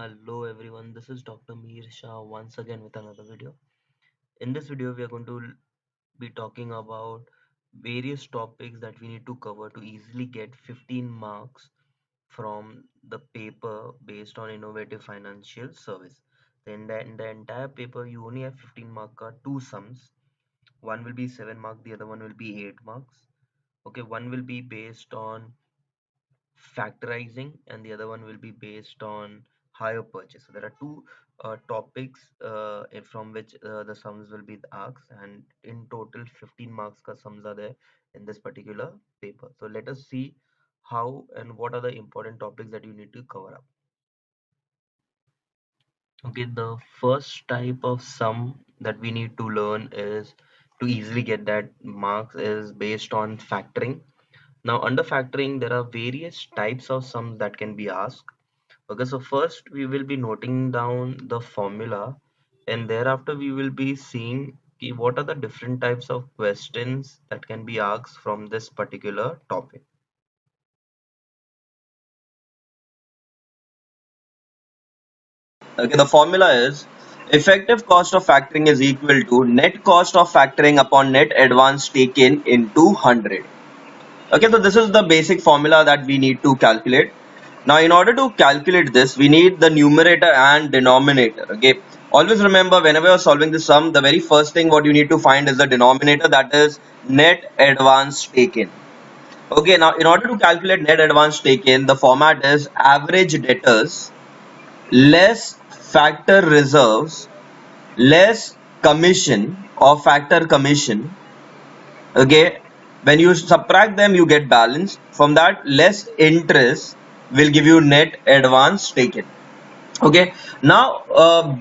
Hello everyone, this is Dr. Mihir Shah once again with another video. In this video, we are going to be talking about various topics that we need to cover to easily get 15 marks from the paper based on innovative financial service. In the entire paper, you only have 15 mark two sums. One will be 7 mark, the other one will be 8 marks. Okay, one will be based on factorizing and the other one will be based on hire purchase. So there are two topics from which the sums will be asked, and in total 15 marks ka sums are there in this particular paper. So let us see how and what are the important topics that you need to cover up. Okay, the first type of sum that we need to learn is to easily get that marks is based on factoring. Now, under factoring, there are various types of sums that can be asked. Okay, so first we will be noting down the formula, and thereafter we will be seeing what are the different types of questions that can be asked from this particular topic. Okay, the formula is effective cost of factoring is equal to net cost of factoring upon net advance taken into 100. Okay, so this is the basic formula that we need to calculate. Now, in order to calculate this, we need the numerator and denominator. Okay, always remember whenever you're solving the sum, the very first thing what you need to find is the denominator, that is net advance taken. Okay, now in order to calculate net advance taken, the format is average debtors less factor reserves less commission or factor commission. Okay, when you subtract them you get balance. From that, less interest will give you net advance taken. Okay, now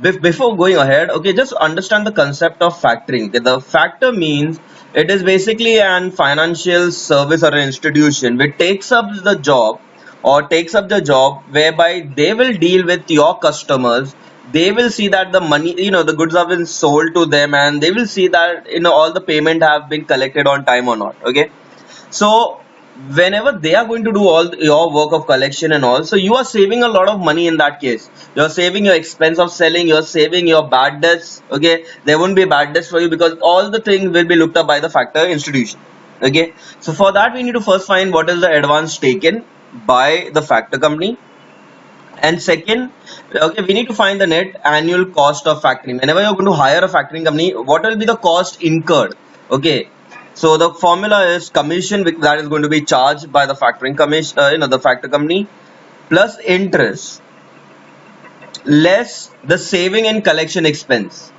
before going ahead, okay, just understand the concept of factoring. Okay, the factor means it is basically an financial service or an institution which takes up the job whereby they will deal with your customers. They will see that the money, the goods have been sold to them, and they will see that all the payment have been collected on time or not. Okay, so whenever they are going to do all your work of collection and all, so you are saving a lot of money in that case. You're saving your expense of selling, you're saving your bad debts. Okay, there won't be bad debts for you because all the things will be looked up by the factor institution. Okay, so for that we need to first find what is the advance taken by the factor company, and second, okay, we need to find the net annual cost of factoring. Whenever you're going to hire a factoring company, what will be the cost incurred? Okay, so the formula is commission that is going to be charged by the factoring commission, the factor company, plus interest less the saving and collection expense.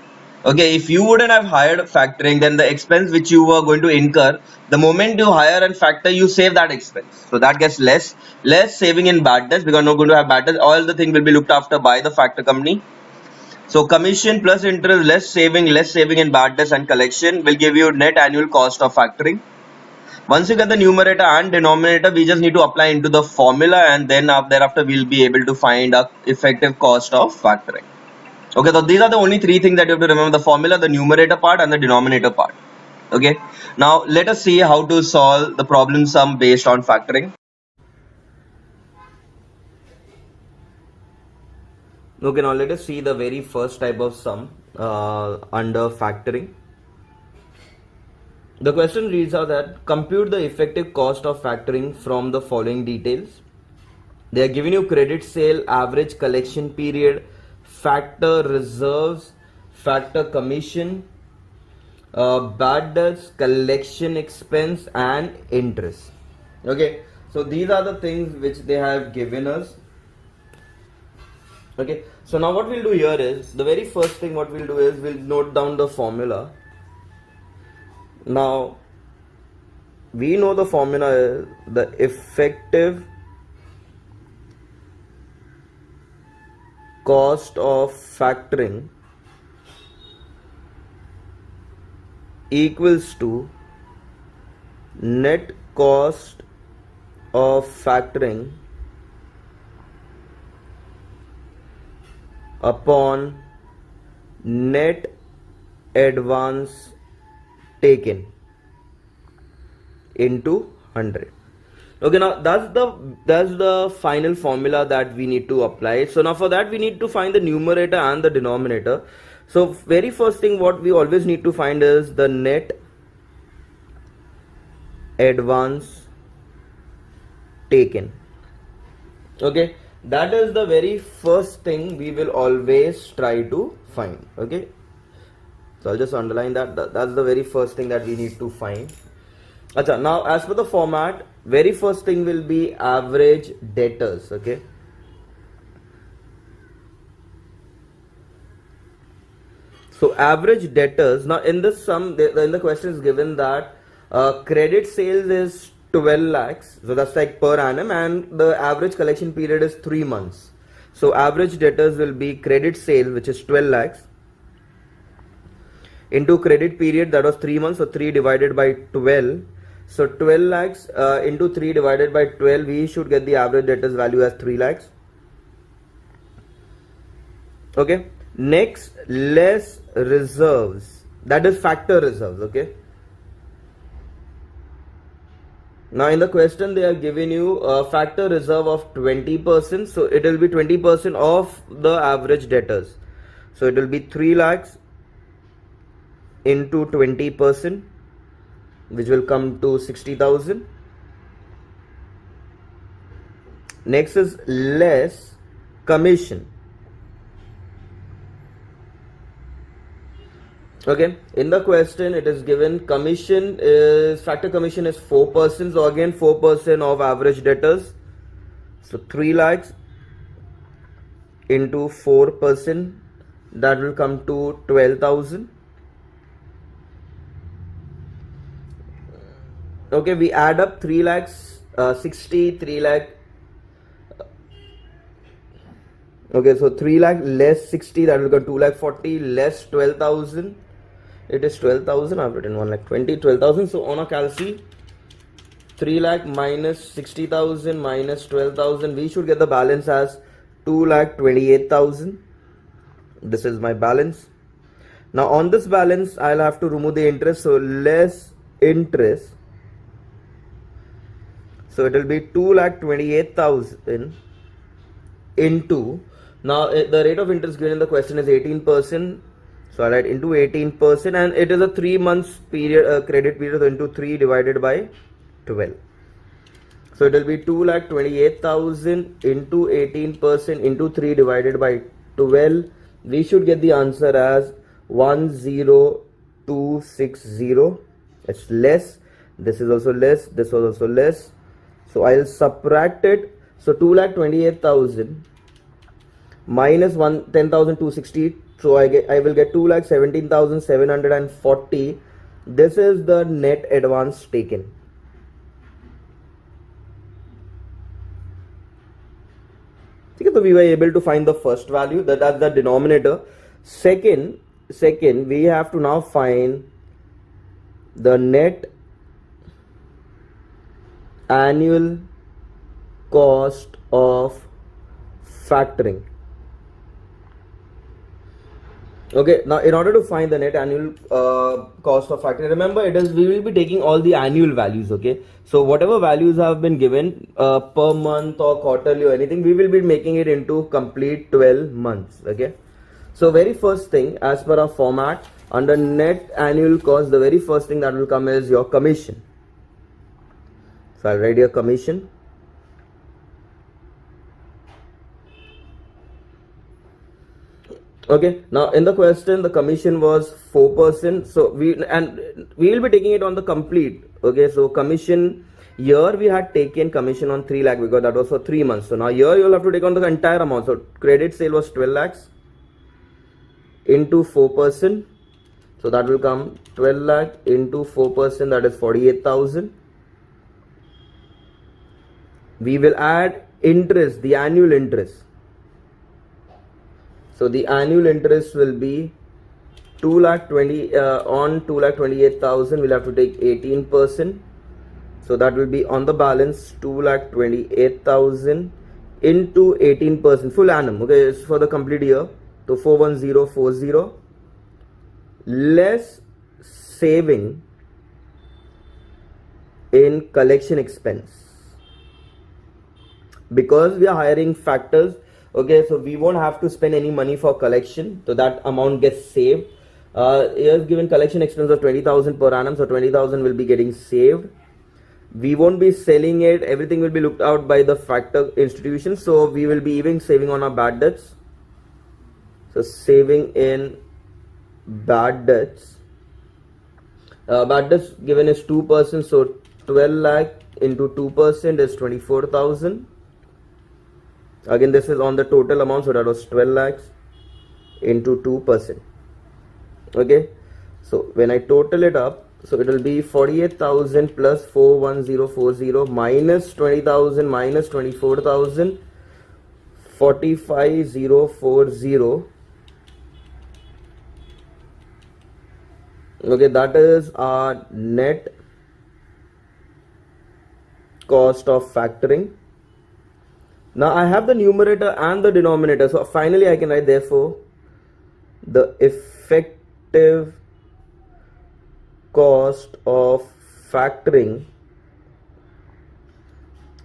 Okay, if you wouldn't have hired factoring, then the expense which you were going to incur, the moment you hire and factor, you save that expense. So that gets less saving in bad debts because not going to have bad debts. All the thing will be looked after by the factor company. So commission plus interest, less saving in bad debts and collection will give you net annual cost of factoring. Once you get the numerator and denominator, we just need to apply into the formula, and then thereafter we'll be able to find a effective cost of factoring. Okay, so these are the only three things that you have to remember: the formula, the numerator part, and the denominator part. Okay, now let us see how to solve the problem sum based on factoring. Okay, now let us see the very first type of sum under factoring. The question reads out that compute the effective cost of factoring from the following details. They are giving you credit sale, average collection period, factor reserves, factor commission, bad debts, collection expense, and interest. Okay, so these are the things which they have given us. Okay, so now what we'll do here is the very first thing what we'll do is we'll note down the formula. Now we know the formula is the effective cost of factoring equals to net cost of factoring upon net advance taken into 100. Okay, now that's the final formula that we need to apply. So now for that we need to find the numerator and the denominator. So very first thing what we always need to find is the net advance taken. Okay, that is the very first thing we will always try to find. Okay, so I'll just underline that's the very first thing that we need to find. Achha, now as per the format, very first thing will be average debtors. Okay, so average debtors, now in this sum in the question is given that credit sales is 12 lakhs, so that's like per annum, and the average collection period is 3 months. So average debtors will be credit sale, which is 12 lakhs, into credit period, that was 3 months, so 3 divided by 12. So 12 lakhs into 3 divided by 12, we should get the average debtors value as 3 lakhs. Okay, next, less reserves, that is factor reserves. Okay, now in the question they are giving you a factor reserve of 20%, so it will be 20% of the average debtors, so it will be 3 lakhs into 20%, which will come to 60,000. Next is less commission. Okay, in the question it is given commission is, factor commission is 4%, so again 4% of average debtors, so 3 lakhs into 4%, that will come to 12,000. Okay, we add up 3 lakhs 60, 3 lakh. Okay, so 3 lakh less 60, that will go 2 lakh 40, less 12,000. It is 12,000. I've written 1 lakh 20, 12,000. So on a calci, 3 lakh minus 60,000 minus 12,000, we should get the balance as 2 lakh 28,000. This is my balance. Now on this balance, I'll have to remove the interest, so less interest. So it will be 2 lakh 28,000 into, now the rate of interest given in the question is 18%. So I write into 18%, and it is a 3 months period, credit period, so into 3 divided by 12. So it will be 2 lakh 28,000 into 18% into 3 divided by 12. We should get the answer as 10260. It's less. This is also less. This was also less. So I'll subtract it. So 2 lakh 28,000 minus 10,260. So I will get 2 lakh 17,740. This is the net advance taken. So we were able to find the first value, that's the denominator. Second, we have to now find the net annual cost of factoring. Okay, now in order to find the net annual cost of factoring, remember we will be taking all the annual values. Okay, so whatever values have been given per month or quarterly or anything, we will be making it into complete 12 months. Okay, so very first thing, as per our format, under net annual cost, the very first thing that will come is your commission. So I'll write your commission. Okay, now in the question the commission was 4%, so we will be taking it on the complete. Okay, so commission, here we had taken commission on 3 lakh because that was for 3 months. So now here you will have to take on the entire amount. So credit sale was 12 lakhs into 4%, so that will come 12 lakh into 4%, that is 48,000. We will add interest, the annual interest. So the annual interest will be 2 lakh 20 on 2 lakh 28,000. We'll have to take 18%. So that will be on the balance 2 lakh 28,000 into 18% full annum. Okay, it's for the complete year. So 41040 less saving in collection expense. because we are hiring factors. Okay, so we won't have to spend any money for collection, so that amount gets saved. Here is given collection expense of 20,000 per annum, so 20,000 will be getting saved. We won't be selling it, everything will be looked out by the factor institution, so we will be even saving on our bad debts. So saving in bad debts, bad debts given is 2%, so 12 lakh into 2% is 24,000. Again, this is on the total amount, so that was 12 lakhs into 2%. Okay, so when I total it up, so it will be 48,000 plus 41040 minus 20,000 minus 24,000, 45,040. Okay, that is our net cost of factoring. Now I have the numerator and the denominator, so finally I can write, therefore the effective cost of factoring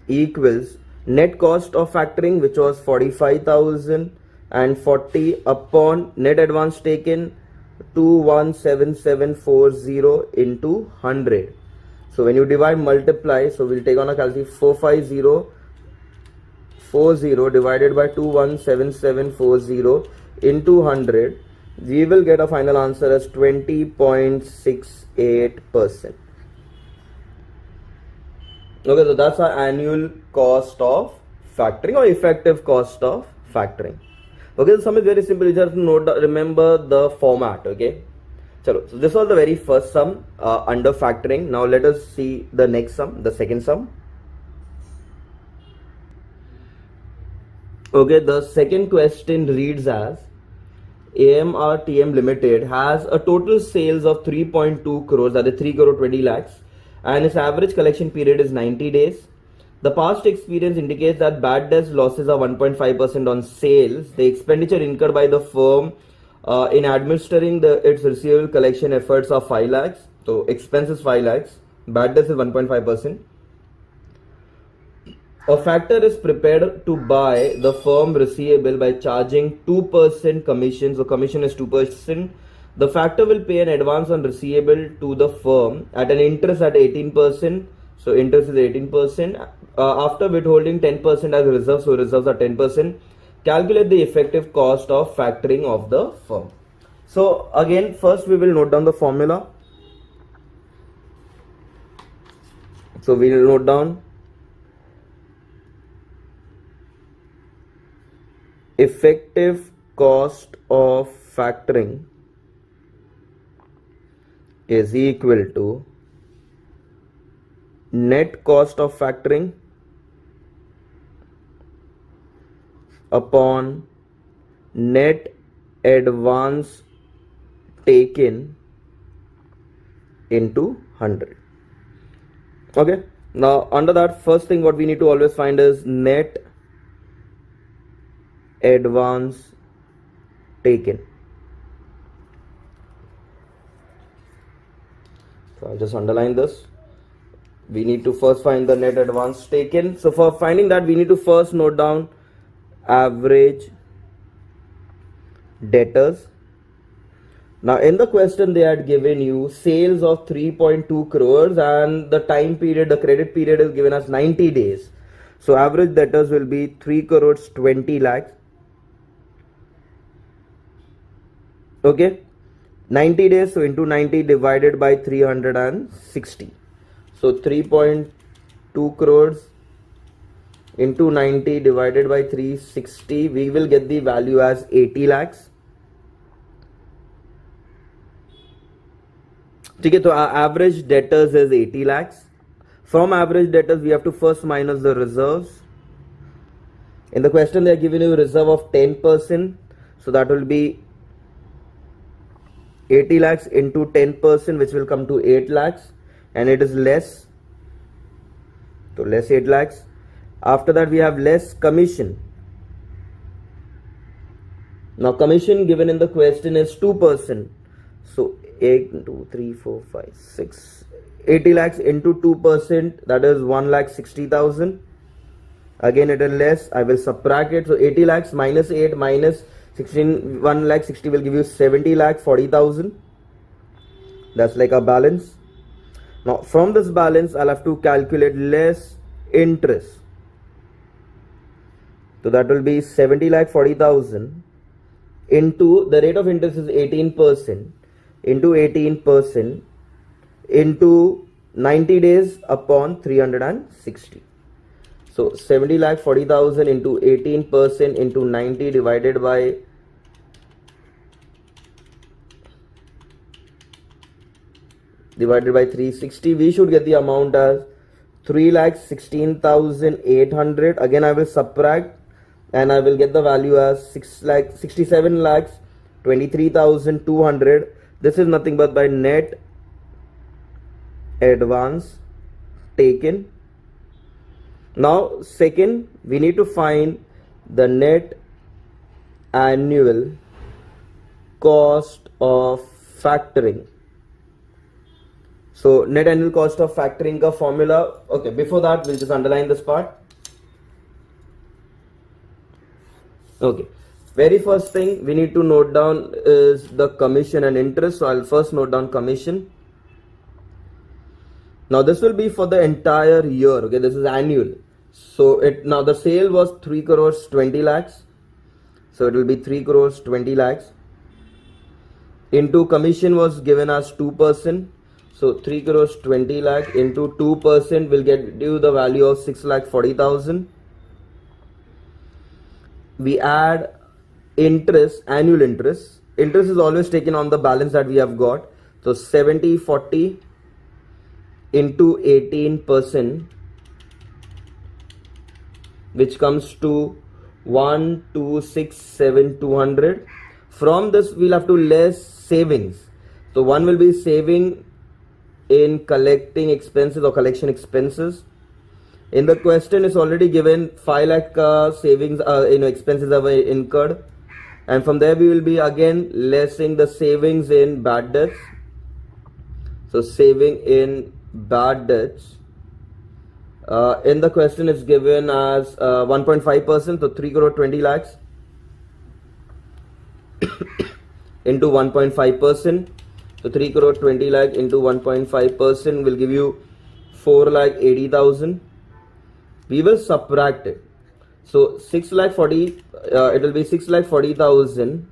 equals net cost of factoring, which was 45,040 upon net advance taken 217740 into 100. So when you divide, multiply, so we'll take on a calculator, 45040 divided by 217740 into 100, we will get a final answer as 20.68%. Okay, so that's our annual cost of factoring or effective cost of factoring. Okay, the sum is very simple. You just remember the format. Okay, so this was the very first sum under factoring. Now let us see the next sum, the second sum. Okay, the second question reads as AMRTM Limited has a total sales of 3.2 crores, that is 3 crore 20 lakhs, and its average collection period is 90 days. The past experience indicates that bad debts losses are 1.5% on sales. The expenditure incurred by the firm in administering its receivable collection efforts are 5 lakhs. So expense is 5 lakhs. Bad debts is 1.5%. A factor is prepared to buy the firm receivable by charging 2% commission. So commission is 2%. The factor will pay an advance on receivable to the firm at an interest at 18%. So interest is 18%. After withholding 10% as reserves, so reserves are 10%. Calculate the effective cost of factoring of the firm. So again, first we will note down the formula. So we will note down effective cost of factoring is equal to net cost of factoring upon net advance taken into 100. Okay, now under that, first thing what we need to always find is net advance taken. So I'll just underline this. We need to first find the net advance taken. So for finding that, we need to first note down average debtors. Now in the question they had given you sales of 3.2 crores and the time period, the credit period is given as 90 days. So average debtors will be 3 crores 20 lakhs. Okay, 90 days, so into 90 divided by 360. So 3.2 crores into 90 divided by 360, we will get the value as 80 lakhs. Okay, so our average debtors is 80 lakhs. From average debtors, we have to first minus the reserves. In the question, they are giving you a reserve of 10%. So that will be 80 lakhs into 10%, which will come to 8 lakhs. And it is less. So less 8 lakhs. After that, we have less commission. Now commission given in the question is 2%. So 8, 2, 3, 4, 5, 6. 80 lakhs into 2%, that is 1,60,000. Again it is less, I will subtract it. So 80 lakhs minus 8 minus 16, 1 lakh 60 will give you 70 lakh 40,000. That's like a balance. Now from this balance I'll have to calculate less interest. So that will be 70 lakh 40,000 into the rate of interest is 18% into 18% into 90 days upon 360. So 70 lakh 40,000 into 18% into 90 divided by 360, we should get the amount as 3,16,800. Again I will subtract and I will get the value as 67 lakhs 23,200. This is nothing but by net advance taken. Now second, we need to find the net annual cost of factoring. So net annual cost of factoring ka formula. Okay, before that we'll just underline this part. Okay, very first thing we need to note down is the commission and interest. So I'll first note down commission. Now this will be for the entire year. Okay, this is annual. So now the sale was 3 crores 20 lakhs. So it will be 3 crores 20 lakhs into commission was given as 2%. So 3 crores 20 lakh into 2% will get you the value of 6 lakh 40,000. We add interest, annual interest. Interest is always taken on the balance that we have got. So 70/40 into 18%, which comes to 1,267,200. From this we'll have to less savings. So one will be saving in collecting expenses or collection expenses. In the question is already given 5 lakh savings expenses are incurred, and from there we will be again lessing the savings in bad debts. So saving in bad debts in the question is given as 1.5%, so 3 crore 20 lakhs into 1.5%. So 3 crore 20 lakh into 1.5% will give you 4 lakh 80,000. We will subtract it. So 6 lakh 40, it will be 6 lakh 40,000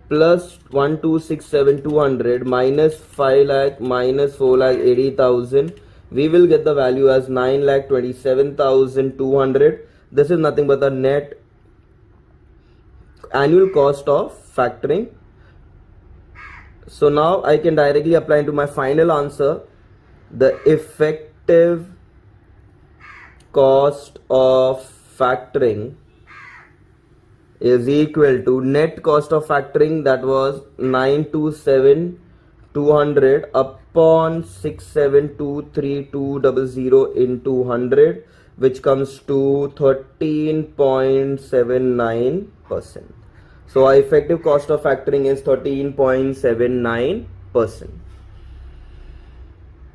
plus 1,267,200 minus 5 lakh minus 4 lakh 80,000. We will get the value as 9 lakh 27,200. This is nothing but the net annual cost of factoring. So now I can directly apply into my final answer. The effective cost of factoring is equal to net cost of factoring, that was 927,200 upon 6723200 into 100, which comes to 13.79%. So our effective cost of factoring is 13.79%.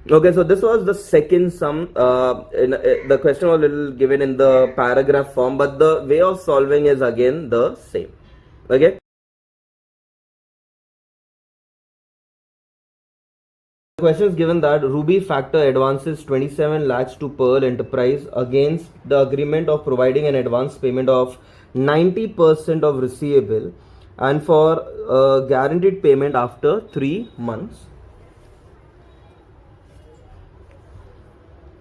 Okay, so this was the second sum. The question was a little given in the paragraph form, but the way of solving is again the same. Okay. The question is given that Ruby Factor advances 27 lakhs to Pearl Enterprise against the agreement of providing an advance payment of 90% of receivable and for guaranteed payment after 3 months.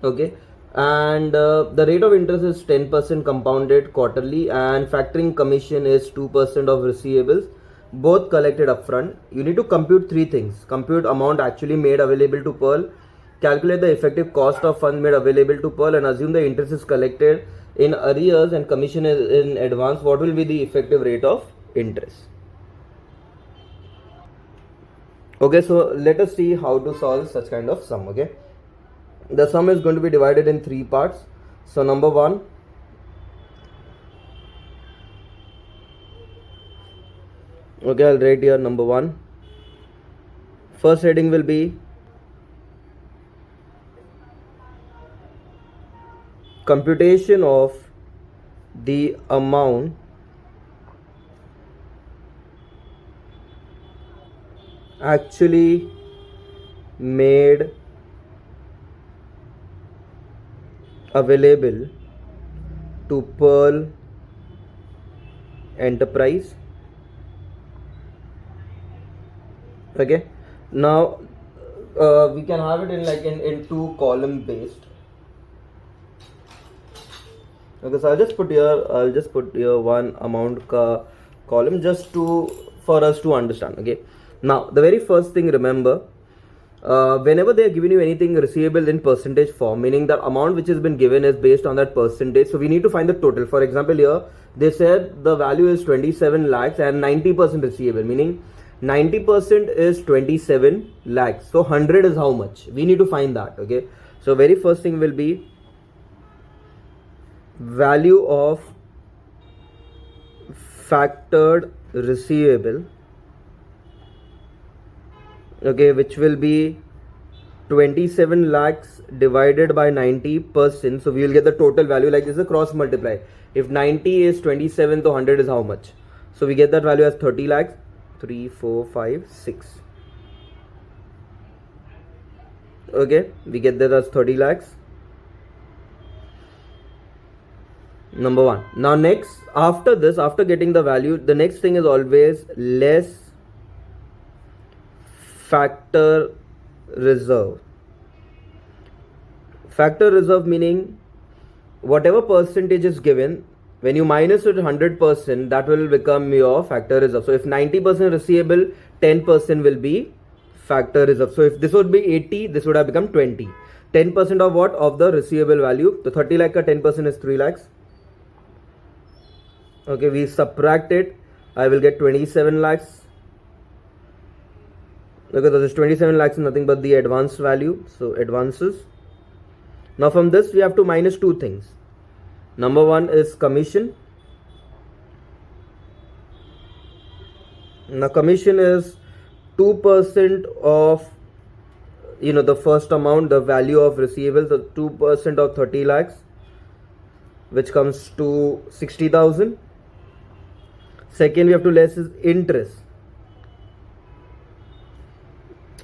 Okay, and the rate of interest is 10% compounded quarterly, and factoring commission is 2% of receivables, both collected upfront. You need to compute 3 things: compute amount actually made available to Pearl, calculate the effective cost of funds made available to Pearl, and assume the interest is collected in arrears and commission is in advance. What will be the effective rate of interest? Okay, so let us see how to solve such kind of sum. Okay, the sum is going to be divided in 3 parts. So number 1, okay, I'll write here number 1. First heading will be computation of the amount actually made available to Pearl Enterprise. Okay, now we can have it in like in two column based. Okay, so I'll just put here one amount column just for us to understand. Okay, now the very first thing, remember, whenever they are giving you anything receivable in percentage form, meaning the amount which has been given is based on that percentage, so we need to find the total. For example, here they said the value is 27 lakhs and 90% receivable, meaning 90% is 27 lakhs, so 100 is how much? We need to find that. Okay, so very first thing will be value of factored receivable, okay, which will be 27 lakhs divided by 90%, so we will get the total value. Like this is a cross multiply. If 90 is 27, so 100 is how much? So we get that value as 30 lakhs. 3 4 5 6. Okay, we get that as 30 lakhs. Number one. Now next, after this, after getting the value, the next thing is always less factor reserve. Factor reserve meaning whatever percentage is given, when you minus it 100%, that will become your factor reserve. So if 90% receivable, 10% will be factor reserve. So if this would be 80, this would have become 20. 10% of what? Of the receivable value. So 30 lakh ka 10% is 3 lakhs. Okay, we subtract it. I will get 27 lakhs. Okay, so this 27 lakhs is nothing but the advance value. So advances. Now from this we have to minus two things. Number one is commission. Now commission is 2% of the first amount, the value of receivable. So 2% of 30 lakhs, which comes to 60,000. Second, we have to less is interest.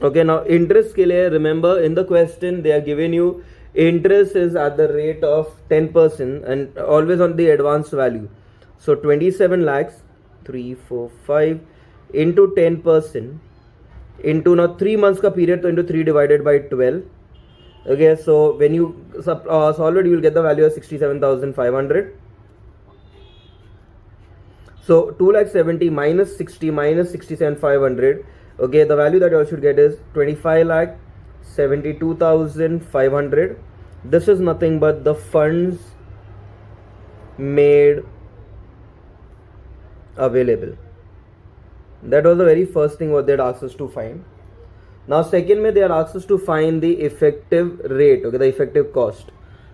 Okay, now interest ke liye, remember in the question they are giving you interest is at the rate of 10% and always on the advanced value. So 27 lakhs 3 4 5 into 10% into now 3 months ka period, so into 3 divided by 12. Okay, so when you solve it, you will get the value of 67,500. So 2,70,000 minus 60 minus 67,500. Okay, the value that you should get is 25,72,500. This is nothing but the funds made available. That was the very first thing what they had asked us to find. Now second they had asked us to find the effective rate, okay, the effective cost.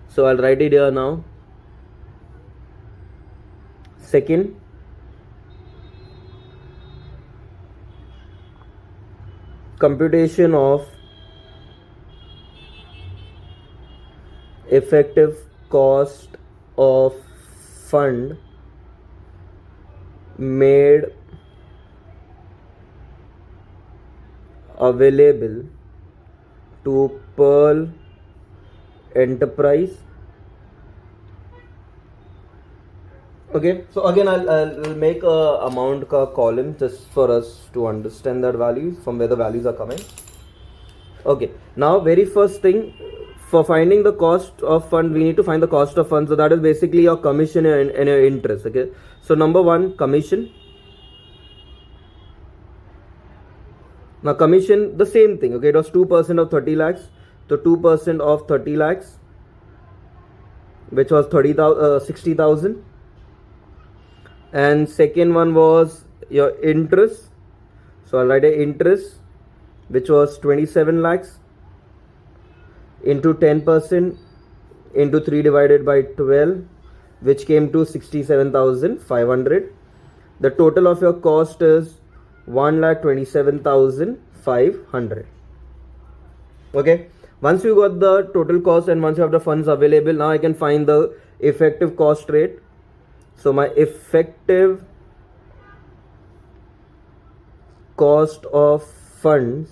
So I'll write it here now. Second, computation of effective cost of fund made available to Pearl Enterprise. Okay, so again I'll make a amount ka column just for us to understand that values, from where the values are coming. Okay, now very first thing, for finding the cost of fund, we need to find the cost of fund. So that is basically your commission and your interest. Okay, so number one, commission. Now commission, the same thing. Okay, it was 2% of 30 lakhs. So 2% of 30 lakhs, which was 60,000. And second one was your interest. So I'll write a interest, which was 27 lakhs into 10% into 3 divided by 12, which came to 67,500. The total of your cost is 1,27,500. Okay, Once you got the total cost and once you have the funds available, now I can find the effective cost rate. So my effective cost of funds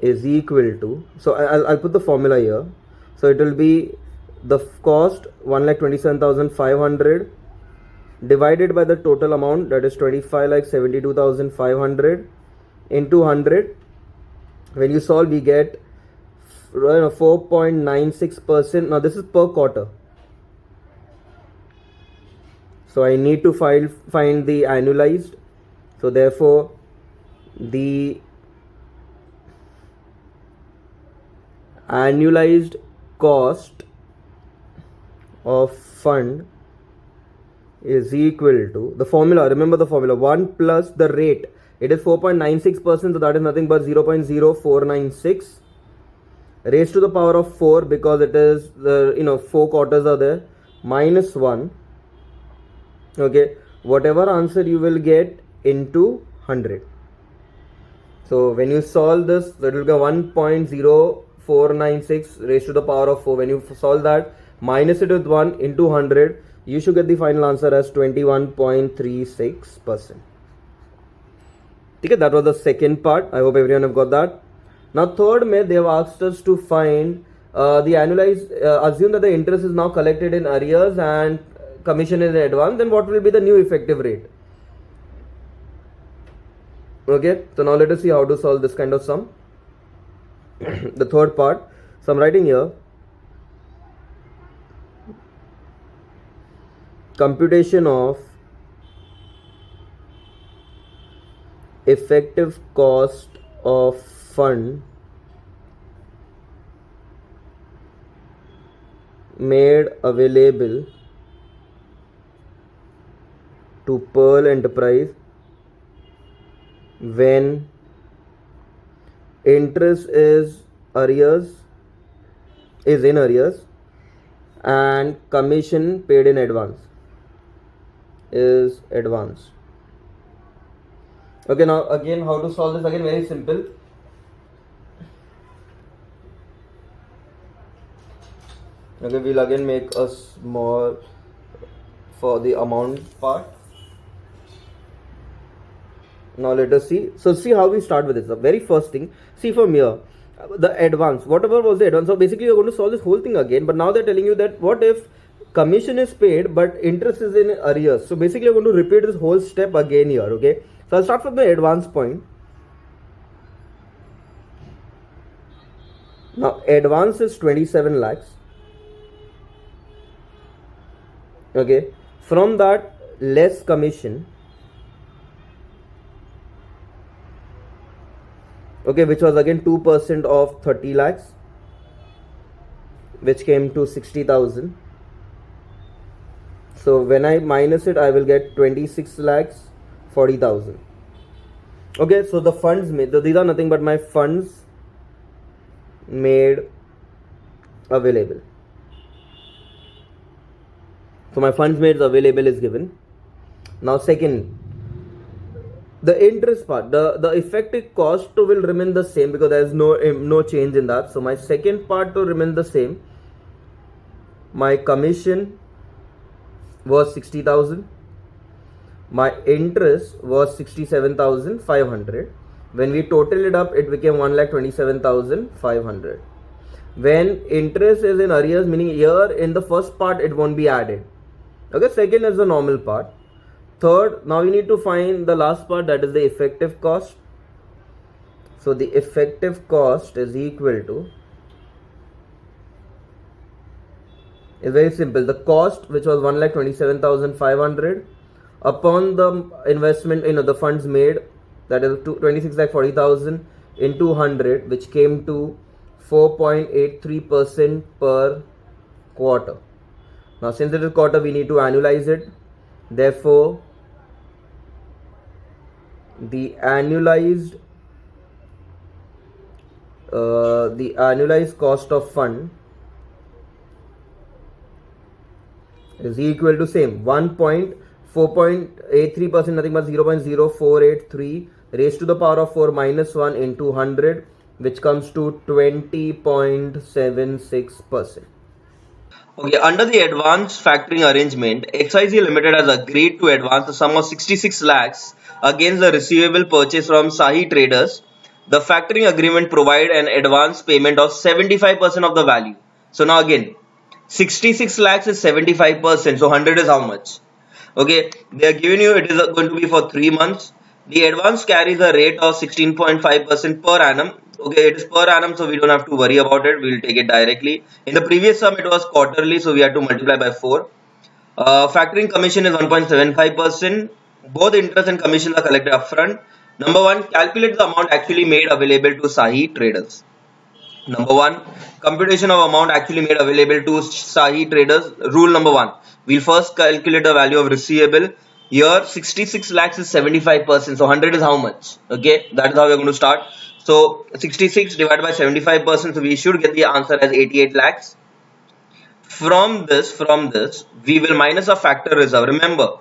is equal to, so I'll put the formula here. So it will be the cost 1,27,500 divided by the total amount, that is 25,72,500 into 100. When you solve, we get 4.96%. Now this is per quarter, so I need to find the annualized. So therefore the annualized cost of fund is equal to the formula. Remember the formula, 1 plus the rate. It is 4.96%, so that is nothing but 0.0496 raised to the power of 4, because it is the 4 quarters are there, minus 1. Okay, whatever answer you will get into 100. So when you solve this, that will be 1.0496 raised to the power of 4. When you solve that, minus it with 1 into 100, you should get the final answer as 21.36%. Okay, that was the second part. I hope everyone have got that. Now third में they have asked us to find the annualized, assume that the interest is now collected in arrears and commission is in advance, then what will be the new effective rate? Okay, so now let us see how to solve this kind of sum. The third part, so I'm writing here, computation of effective cost of fund made available to Pearl Enterprise when interest is in arrears and commission paid in advance is advanced. Okay, now again how to solve this? Again, very simple. Okay, we'll again make a small for the amount part. Now let us see. So see how we start with this. The very first thing, see from here, the advance, whatever was the advance. So basically you're going to solve this whole thing again, but now they're telling you that what if commission is paid but interest is in arrears. So basically you're going to repeat this whole step again here. Okay, so I'll start from the advance point. Now advance is 27 lakhs. Okay, from that less commission, okay, which was again 2% of 30 lakhs, which came to 60,000. So when I minus it, I will get 26 lakhs 40,000. Okay, so the funds made, these are nothing but my funds made available. So my funds made available is given. Now second, the interest part, the effective cost will remain the same because there is no change in that. So my second part to remain the same. My commission was 60,000. My interest was 67,500. When we total it up, it became 1,27,500. When interest is in arrears, meaning here in the first part it won't be added. Okay, second is the normal part. Third, now we need to find the last part, that is the effective cost. So the effective cost is equal to, is very simple, the cost which was 1,27,500 upon the investment, the funds made, that is 26,40,000 into 100, which came to 4.83% per quarter. Now since it is quarter, we need to annualize it. Therefore, the annualized cost of fund is equal to same 4.83%, nothing but 0.0483 raised to the power of 4 minus 1 into 100, which comes to 20.76%. Okay, under the advance factoring arrangement, XYZ Limited has agreed to advance the sum of 66 lakhs against the receivable purchase from Sahi Traders. The factoring agreement provide an advance payment of 75% of the value. So now again, 66 lakhs is 75%. So 100 is how much? Okay, they are giving you, it is going to be for 3 months. The advance carries a rate of 16.5% per annum. Okay, it is per annum, so we don't have to worry about it. We'll take it directly. In the previous sum, it was quarterly, so we had to multiply by 4. Factoring commission is 1.75%. Both interest and commission are collected upfront. Number one, calculate the amount actually made available to Sahi traders. Number one, computation of amount actually made available to Sahi traders. Rule number one, we'll first calculate the value of receivable. Here 66 lakhs is 75%, so 100 is how much? Okay, that is how we're going to start. So 66 divided by 75%, so we should get the answer as 88 lakhs. From this, we will minus a factor reserve. Remember,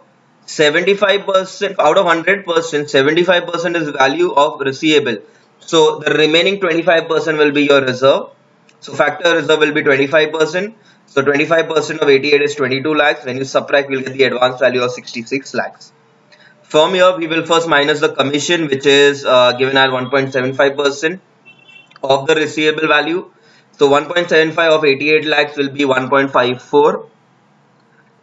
75% out of 100%, 75% is value of receivable. So the remaining 25% will be your reserve. So factor reserve will be 25%. So 25% of 88 is 22 lakhs. When you subtract, we'll get the advance value of 66 lakhs. From here, we will first minus the commission, which is given as 1.75% of the receivable value. So 1.75 of 88 lakhs will be 1.54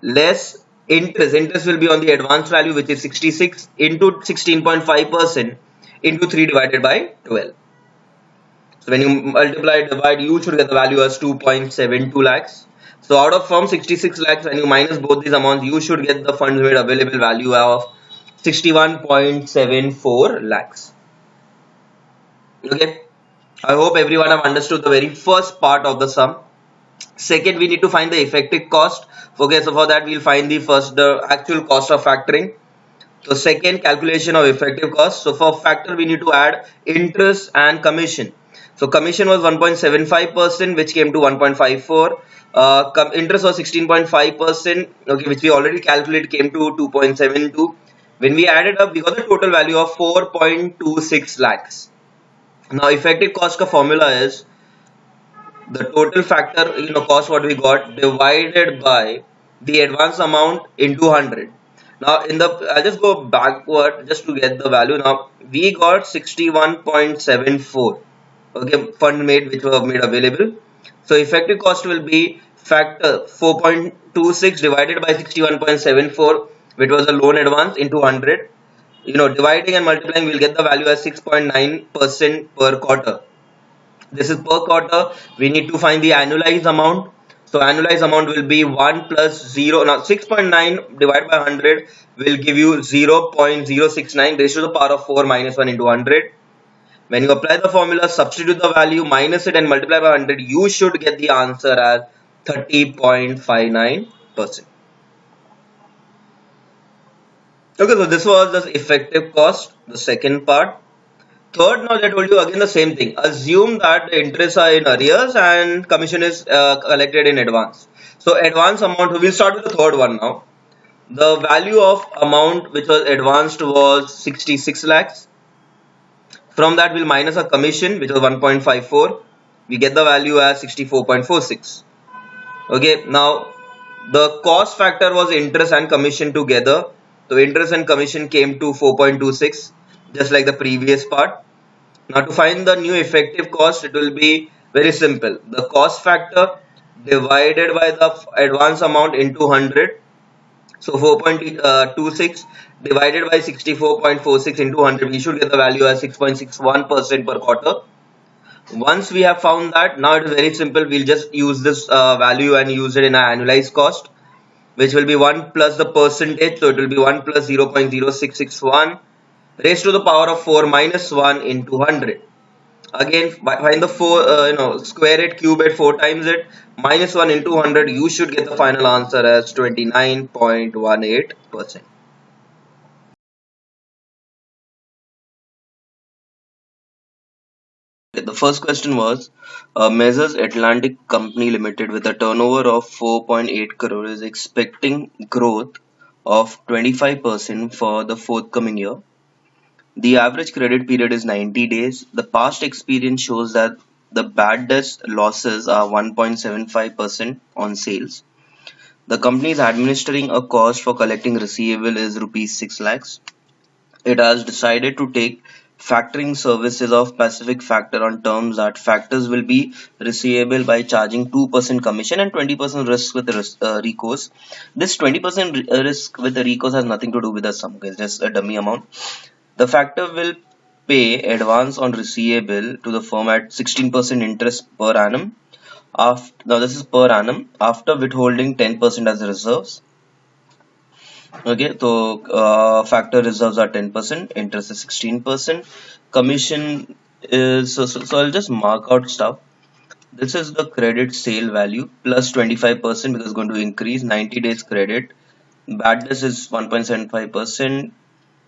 less interest. Interest will be on the advance value, which is 66 into 16.5% into 3 divided by 12. So when you multiply divide, you should get the value as 2.72 lakhs. So out of from 66 lakhs, when you minus both these amounts, you should get the funds made available value of 61.74 lakhs. Okay, I hope everyone have understood the very first part of the sum. Second, we need to find the effective cost. Okay, so for that we'll find the actual cost of factoring. So second, calculation of effective cost. So for factor, we need to add interest and commission. So commission was 1.75%, which came to 1.54. Interest was 16.5%, okay, which we already calculated, came to 2.72. When we added up, we got the total value of 4.26 lakhs. Now effective cost ka formula is the total factor, cost what we got divided by the advance amount into 100. Now I'll just go backward just to get the value. Now we got 61.74, okay, fund made which were made available. So effective cost will be factor 4.26 divided by 61.74, which was a loan advance, into 100. Dividing and multiplying, we'll get the value as 6.9% per quarter. This is per quarter. We need to find the annualized amount. So annualized amount will be 1 plus 0. Now 6.9 divided by 100 will give you 0.069 raised to the power of 4 minus 1 into 100. When you apply the formula, substitute the value, minus it and multiply by 100, you should get the answer as 30.59%. Okay, so this was the effective cost, the second part. Third, now I told you again the same thing. Assume that the interests are in arrears and commission is collected in advance. So advance amount, we'll start with the third one now. The value of amount which was advanced was 66 lakhs. From that, we'll minus a commission which was 1.54. We get the value as 64.46. Okay, now the cost factor was interest and commission together. So interest and commission came to 4.26, just like the previous part. Now to find the new effective cost, it will be very simple. The cost factor divided by the advance amount into 100. So 4.26 divided by 64.46 into 100, we should get the value as 6.61% per quarter. Once we have found that, now it is very simple. We'll just use this value and use it in our annualized cost, which will be 1 plus the percentage. So it will be 1 plus 0.0661 raised to the power of 4 minus 1 into 100. Again, find the 4, square it, cube it, 4 times it, minus 1 into 100. You should get the final answer as 29.18%. The first question was, Measures Atlantic Company Limited with a turnover of 4.8 crore is expecting growth of 25% for the forthcoming year. The average credit period is 90 days. The past experience shows that the bad debt losses are 1.75% on sales. The company is administering a cost for collecting receivable is rupees 6 lakhs. It has decided to take factoring services of Pacific Factor on terms that factors will be receivable by charging 2% commission and 20% risk with recourse. This 20% risk with the recourse has nothing to do with the sum, it's just a dummy amount. The factor will pay advance on receivable to the firm at 16% interest per annum. Now this is per annum after withholding 10% as reserves. Okay, so factor reserves are 10%, interest is 16%, commission is so I'll just mark out stuff. This is the credit sale value plus 25% because it's going to increase 90 days credit. Bad debt is 1.75%,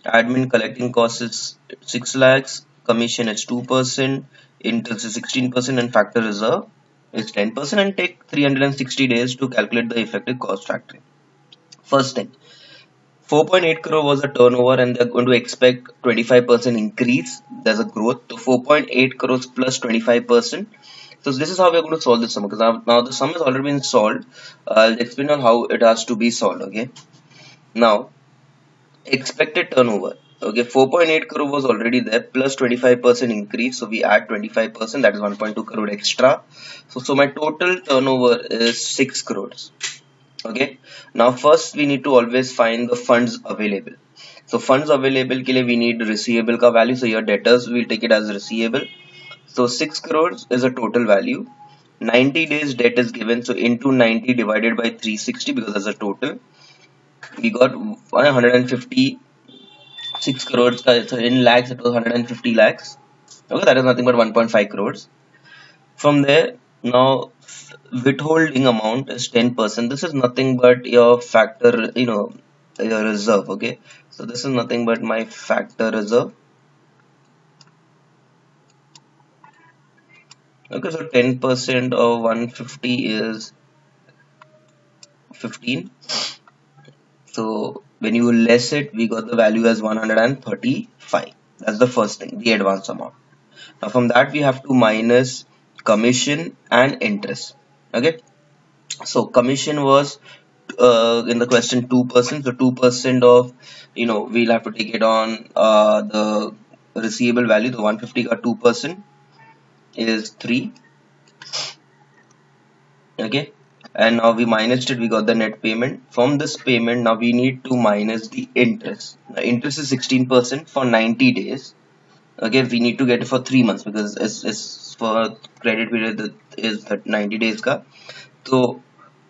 admin collecting cost is 6 lakhs, commission is 2%, interest is 16%, and factor reserve is 10%, and take 360 days to calculate the effective cost factor. First thing, 4.8 crore was a turnover and they're going to expect 25% increase. There's a growth to 4.8 crores plus 25%. So this is how we're going to solve this sum, because now the sum has already been solved. I'll explain on how it has to be solved. Okay. Now, expected turnover. Okay, 4.8 crore was already there plus 25% increase. So we add 25%, that is 1.2 crore extra. So my total turnover is 6 crores. Okay, now first we need to always find the funds available. So funds available के लिए we need receivable का value. So your debtors will take it as receivable. So 6 crores is a total value. 90 days debt is given. So into 90 divided by 360 because that's a total. We got 156 crores. So in lakhs it was 150 lakhs. Okay, that is nothing but 1.5 crores. From there, now withholding amount is 10%. This is nothing but your factor, your reserve. Okay, so this is nothing but my factor reserve. Okay, so 10% of 150 is 15. So when you less it, we got the value as 135. That's the first thing, the advance amount. Now from that we have to minus commission and interest. Okay, so commission was in the question 2%. So 2% of we'll have to take it on the receivable value. The 150 got 2% is 3. Okay, and now we minused it, we got the net payment. From this payment now we need to minus the interest. The interest is 16% for 90 days. Okay, we need to get it for 3 months because it's for credit period that is that 90 days ka. So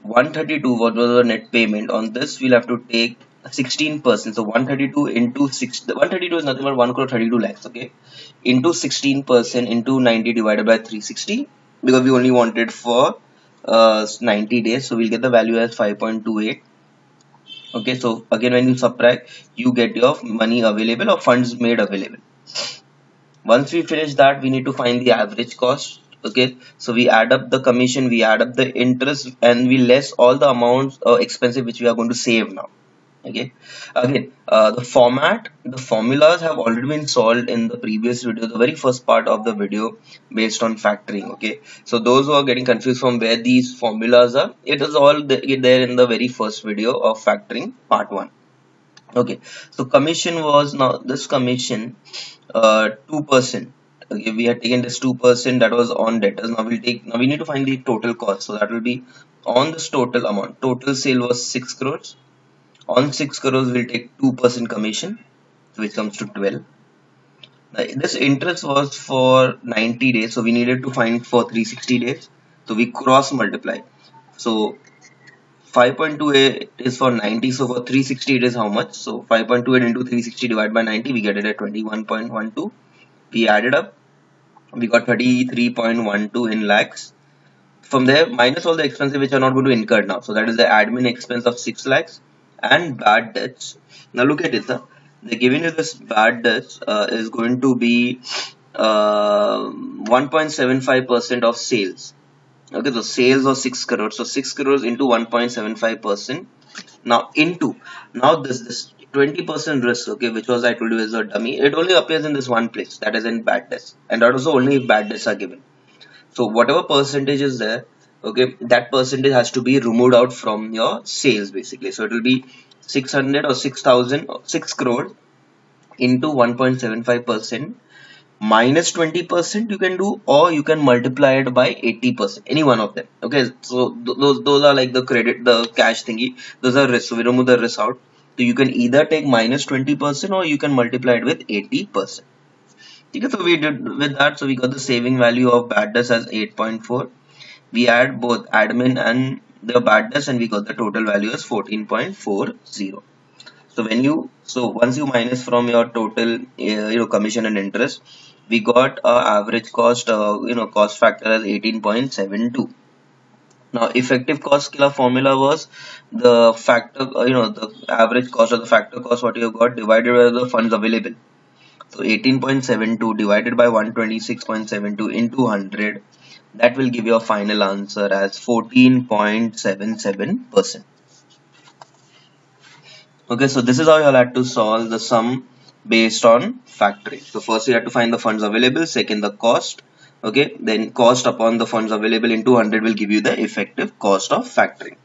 132, what was the net payment on this? We'll have to take 16%. So 132 into 6, 132 is nothing but 1 crore 32 lakhs. Okay, into 16% into 90 divided by 360 because we only wanted for 90 days. So we'll get the value as 5.28. Okay, so again when you subtract, you get your money available or funds made available. Once we finish that, we need to find the average cost. Okay, so we add up the commission, we add up the interest, and we less all the amounts expensive which we are going to save now. Okay, again the formulas have already been solved in the previous video, the very first part of the video based on factoring. Okay, so those who are getting confused from where these formulas are, it is all there in the very first video of factoring part 1. Okay, so commission was, now this commission 2%. Okay, we had taken this 2% that was on debtors. Now we need to find the total cost. So that will be on this total amount. Total sale was 6 crores. On 6 crores we'll take 2% commission, which comes to 12. Now, this interest was for 90 days, so we needed to find for 360 days. So we cross multiply. So 5.28 is for 90, so for 360 it is how much? So 5.28 into 360 divided by 90, we get it at 21.12. We added up, we got 33.12 in lakhs. From there, minus all the expenses which are not going to incur now. So that is the admin expense of 6 lakhs and bad debts. Now look at it, sir. They're giving you this bad debts is going to be 1.75% of sales. Okay, so sales of 6 crores. So 6 crores into 1.75%. Now this 20% risk, okay, which was I told you is a dummy, it only appears in this one place, that is in bad debts, and that also only if bad debts are given. So whatever percentage is there, okay, that percentage has to be removed out from your sales basically. So it will be 600 or 6,000 or 6 crore into 1.75% minus 20% you can do, or you can multiply it by 80%, any one of them. Okay, so those are like the credit, the cash thingy, those are risks, so we remove the risk out. So you can either take minus 20% or you can multiply it with 80%. Okay, so we did with that, so we got the saving value of bad debts as 8.4. We add both admin and the bad debts and we got the total value as 14.40. So once you minus from your total commission and interest, we got average cost cost factor as 18.72. Now effective cost killer formula was the factor the average cost or the factor cost what you got divided by the funds available. So 18.72 divided by 126.72 into 100, that will give you a final answer as 14.77%. Okay, so this is how you'll have to solve the sum based on factoring. So first you have to find the funds available, second the cost, okay, then cost upon the funds available into 100 will give you the effective cost of factoring.